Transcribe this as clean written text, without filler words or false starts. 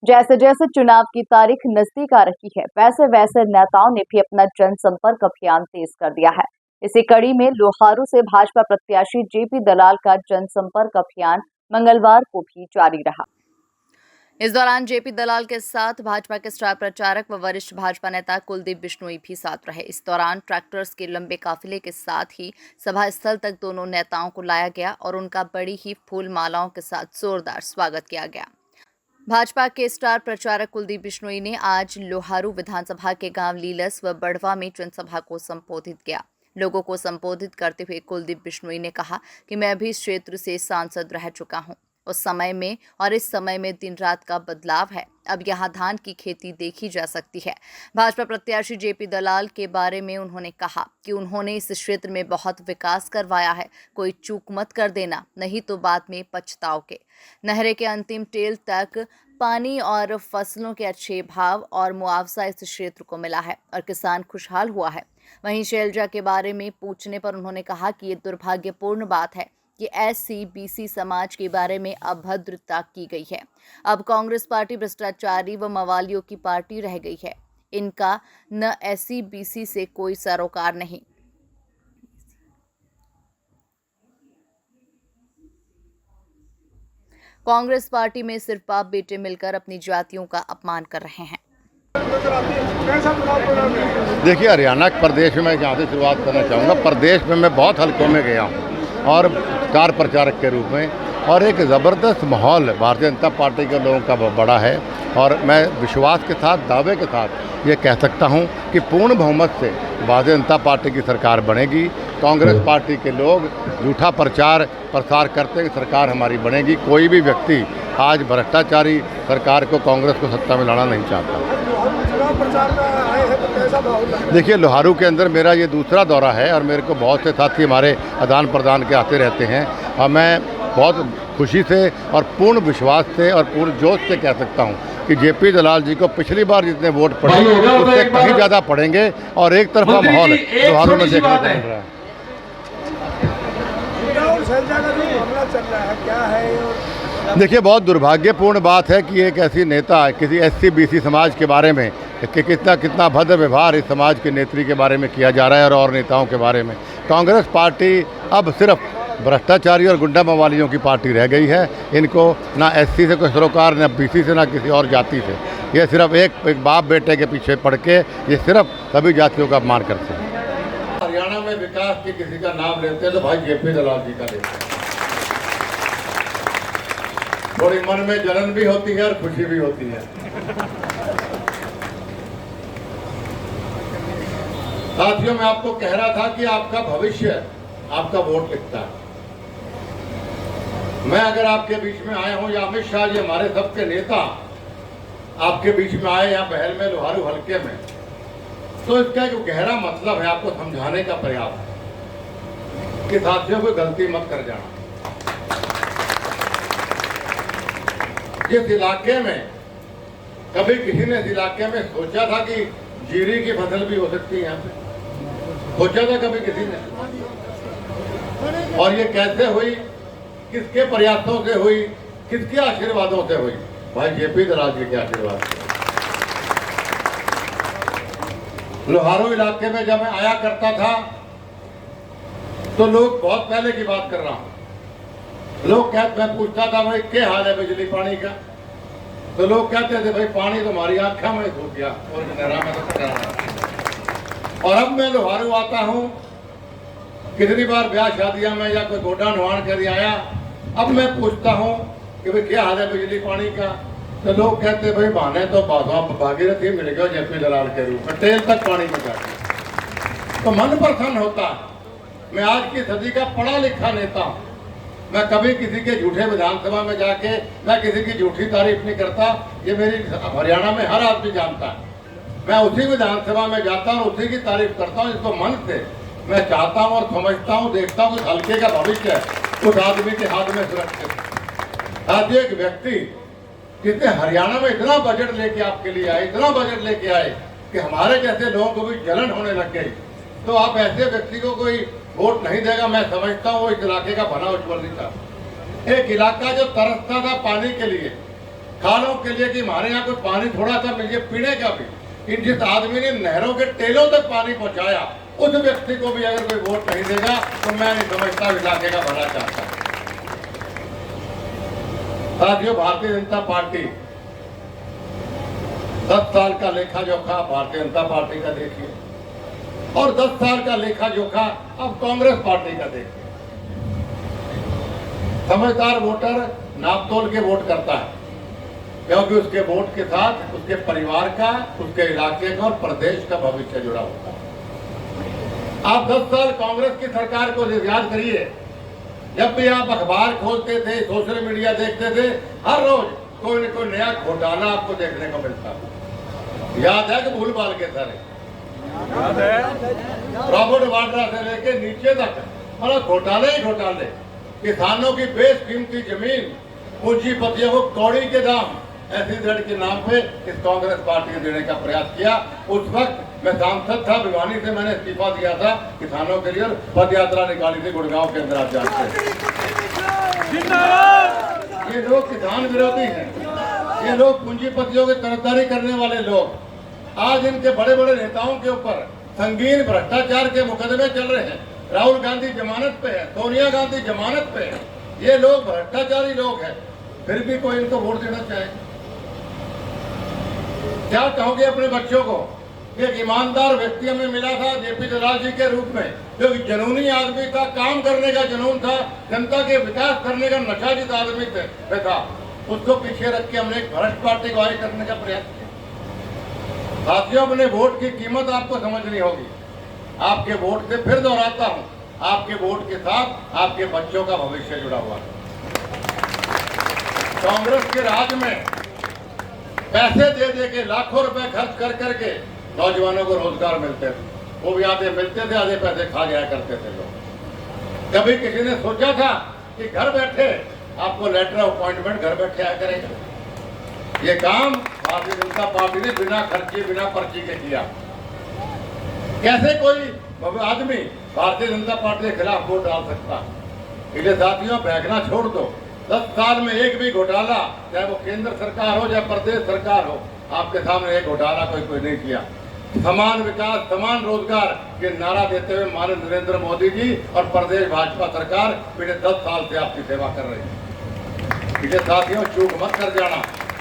जैसे जैसे चुनाव की तारीख नजदीक आ रही है, वैसे वैसे नेताओं ने भी अपना जनसंपर्क अभियान तेज कर दिया है। इसी कड़ी में लोहारू से भाजपा प्रत्याशी जेपी दलाल का जनसंपर्क अभियान मंगलवार को भी जारी रहा। इस दौरान जेपी दलाल के साथ भाजपा के स्टार प्रचारक व वरिष्ठ भाजपा नेता कुलदीप बिश्नोई भी साथ रहे। इस दौरान ट्रैक्टर्स के लंबे काफिले के साथ ही सभा स्थल तक दोनों नेताओं को लाया गया और उनका बड़ी ही फूल मालाओं के साथ जोरदार स्वागत किया गया। भाजपा के स्टार प्रचारक कुलदीप बिश्नोई ने आज लोहारू विधानसभा के गांव लीलस व बड़वा में जनसभा को संबोधित किया। लोगों को संबोधित करते हुए कुलदीप बिश्नोई ने कहा कि मैं भी इस क्षेत्र से सांसद रह चुका हूं। उस समय में और इस समय में दिन रात का बदलाव है। अब यहां धान की खेती देखी जा सकती है। भाजपा प्रत्याशी जेपी दलाल के बारे में उन्होंने कहा कि उन्होंने इस क्षेत्र में बहुत विकास करवाया है, कोई चूक मत कर देना, नहीं तो बाद में पछताओगे। नहरे के अंतिम टेल तक पानी और फसलों के अच्छे भाव और मुआवजा इस क्षेत्र को मिला है और किसान खुशहाल हुआ है। वहीं शैलजा के बारे में पूछने पर उन्होंने कहा कि ये दुर्भाग्यपूर्ण बात है कि SC-BC समाज के बारे में अभद्रता की गई है। अब कांग्रेस पार्टी भ्रष्टाचारी व मवालियों की पार्टी रह गई है। इनका न SC-BC से कोई सरोकार नहीं। कांग्रेस पार्टी में सिर्फ बाप बेटे मिलकर अपनी जातियों का अपमान कर रहे हैं। देखिए, हरियाणा प्रदेश में मैं यहाँ से शुरुआत करना चाहूँगा। प्रदेश में मैं बहुत हल्कों में गया हूँ और स्टार प्रचारक के रूप में, और एक ज़बरदस्त माहौल भारतीय जनता पार्टी के लोगों का बड़ा है। और मैं विश्वास के साथ, दावे के साथ ये कह सकता हूँ कि पूर्ण बहुमत से भारतीय जनता पार्टी की सरकार बनेगी। कांग्रेस पार्टी के लोग झूठा प्रचार प्रसार करते हैं कि सरकार हमारी बनेगी। कोई भी व्यक्ति आज भ्रष्टाचारी सरकार को, कांग्रेस को सत्ता में लाना नहीं चाहता। देखिए, लोहारू के अंदर मेरा ये दूसरा दौरा है और मेरे को बहुत से साथी हमारे आदान प्रदान के आते रहते हैं और मैं बहुत खुशी से और पूर्ण विश्वास से और पूर्ण जोश से कह सकता हूँ कि जेपी दलाल जी को पिछली बार जितने वोट पड़े उससे कहीं ज़्यादा पड़ेंगे और एक तरफा माहौल लोहारू में देखने को मिल रहा है। देखिए, बहुत दुर्भाग्यपूर्ण बात है कि एक ऐसी नेता किसी SC-BC समाज के बारे में कि कितना भद्र व्यवहार इस समाज के नेत्री के बारे में किया जा रहा है और नेताओं के बारे में। कांग्रेस पार्टी अब सिर्फ भ्रष्टाचारी और गुंडा मवालियों की पार्टी रह गई है। इनको ना SC से कोई सरोकार, ना BC से, ना किसी और जाति से। ये सिर्फ एक बाप बेटे के पीछे पड़ के ये सिर्फ सभी जातियों का अपमान करते हैं। हरियाणा में विकास के किसी का नाम लेते हैं तो भाई जेपी दलाल जी का लेते हैं। थोड़ी मन में जलन भी होती है और खुशी भी होती है। साथियों, मैं आपको कह रहा था कि आपका भविष्य आपका वोट लिखता है। मैं अगर आपके बीच में आया हूं या अमित शाह जी हमारे सबके नेता आपके बीच में आए या बहल में, लोहारू हल्के में, तो इसका एक गहरा मतलब है आपको समझाने का प्रयास है कि साथियों को गलती मत कर जाना। जिस इलाके में कभी किसी ने इस इलाके में सोचा था कि जीरी की फसल भी हो सकती है, यहाँ पे सोचा था कभी किसी ने? और ये कैसे हुई, किसके प्रयासों से हुई, किसके आशीर्वादों से हुई? भाई जेपी दलाल जी के आशीर्वाद से। लोहारू इलाके में जब मैं आया करता था तो लोग, बहुत पहले की बात कर रहा हूं, लोग कहते, मैं पूछता था भाई क्या हाल है बिजली पानी का, तो लोग कहते थे भाई पानी तो हमारी आंखों में घुस गया और नहरा में तो। और अब मैं लोहारू आता हूं, कितनी बार ब्याह शादियां में या कोई गोडा नवान कर आया, अब मैं पूछता हूं कि भाई क्या हाल है बिजली पानी का, तो लोग कहते भाई बहाने तो भागीरथी मिल गया जेपी दलाल के रूप में, तेल तक पानी में जाके। तो मन प्रसन्न होता। मैं आज की सदी का पढ़ा लिखा नेता हूं। मैं कभी किसी के झूठे विधानसभा में जाके मैं किसी की झूठी तारीफ नहीं करता। ये मेरी हरियाणा में हर आदमी जानता है। मैं उसी विधानसभा में जाता हूँ, उसी की तारीफ करता हूँ जिसको मन से मैं चाहता हूँ और समझता हूँ, देखता हूँ हल्के का भविष्य है उस आदमी के हाथ में सुरक्षित। आज एक व्यक्ति जिसने हरियाणा में इतना बजट लेके आपके लिए आए, इतना बजट लेके आए कि हमारे जैसे लोगों को भी जलन होने लग गई, तो आप ऐसे व्यक्ति को कोई वोट नहीं देगा। मैं समझता हूँ वो इस इलाके का भला उज्जवल नहीं था। एक इलाका जो तरसता था पानी के लिए, खालों के लिए कि हमारे यहाँ कोई पानी थोड़ा सा मिले पीने का भी, कि जिस आदमी ने नहरों के टेलों तक पानी पहुंचाया उस व्यक्ति को भी अगर कोई वोट नहीं देगा तो मैं नहीं समझता इलाके का भला चाहता। साथियों, भारतीय जनता पार्टी 10 साल का लेखा जोखा भारतीय जनता पार्टी का देखिए और 10 साल का लेखा जोखा अब कांग्रेस पार्टी का देखिए। समझदार वोटर नाप तोल के वोट करता है, क्योंकि उसके वोट के साथ उसके परिवार का, उसके इलाके का और प्रदेश का भविष्य जुड़ा होता है। आप 10 साल कांग्रेस की सरकार को याद करिए, जब भी आप अखबार खोलते थे, सोशल मीडिया देखते थे, हर रोज कोई न कोई नया घोटाला आपको देखने को मिलता। याद है कि भूल भाल के सारे याद है, रॉबर्ट वाड्रा से लेके नीचे तक मतलब घोटाले ही घोटाले। किसानों की बेशकीमती जमीन पूंजीपतियों को कौड़ी के दाम SEZ के नाम पे इस कांग्रेस पार्टी ने देने का प्रयास किया। उस वक्त मैं सांसद था, भिवानी से मैंने इस्तीफा दिया था किसानों के लिए और पद यात्रा निकाली थी गुड़गांव के अंदर। आप जानते हैं ये लोग किसान विरोधी हैं, ये लोग पूंजीपतियों की तरफदारी करने वाले लोग। आज इनके बड़े बड़े नेताओं के ऊपर संगीन भ्रष्टाचार के मुकदमे चल रहे हैं। राहुल गांधी जमानत पे है, सोनिया गांधी जमानत पे है। ये लोग भ्रष्टाचारी लोग हैं, फिर भी कोई इनको वोट देना चाहे। क्या कहोगे अपने बच्चों को? एक ईमानदार व्यक्ति हमें मिला था JP दलाल जी के रूप में, जो जनूनी आदमी था, काम करने का जुनून था, जनता के विकास करने का नशा जिस आदमी पे था, उसको पीछे रख के हमने एक भ्रष्ट पार्टी को आगे करने का प्रयास किया। साथियों, अपने वोट की कीमत आपको समझनी होगी। आपके वोट से फिर दोहराता हूं, आपके वोट के साथ आपके बच्चों का भविष्य जुड़ा हुआ है। कांग्रेस के राज में पैसे दे दे के लाखों रुपए खर्च कर करके नौजवानों को रोजगार मिलते थे, वो भी आधे मिलते थे, आधे पैसे खा जाया करते थे लोग। कभी किसी ने सोचा था कि घर बैठे आपको लेटर ऑफ अपॉइंटमेंट घर बैठे आया करेगा? ये काम भारतीय जनता पार्टी ने बिना खर्चे बिना पर्ची के किया। कैसे कोई आदमी भारतीय जनता पार्टी के खिलाफ वोट डाल सकता? इसलिए साथियों, बहकना छोड़ दो। 10 साल में एक भी घोटाला, चाहे वो केंद्र सरकार हो चाहे प्रदेश सरकार हो, आपके सामने एक घोटाला कोई नहीं किया। समान विकास, समान रोजगार के नारा देते हुए माननीय नरेंद्र मोदी जी और प्रदेश भाजपा सरकार पिछले 10 साल से आपकी सेवा कर रही है। इसलिए साथियों, चूक मत कर जाना।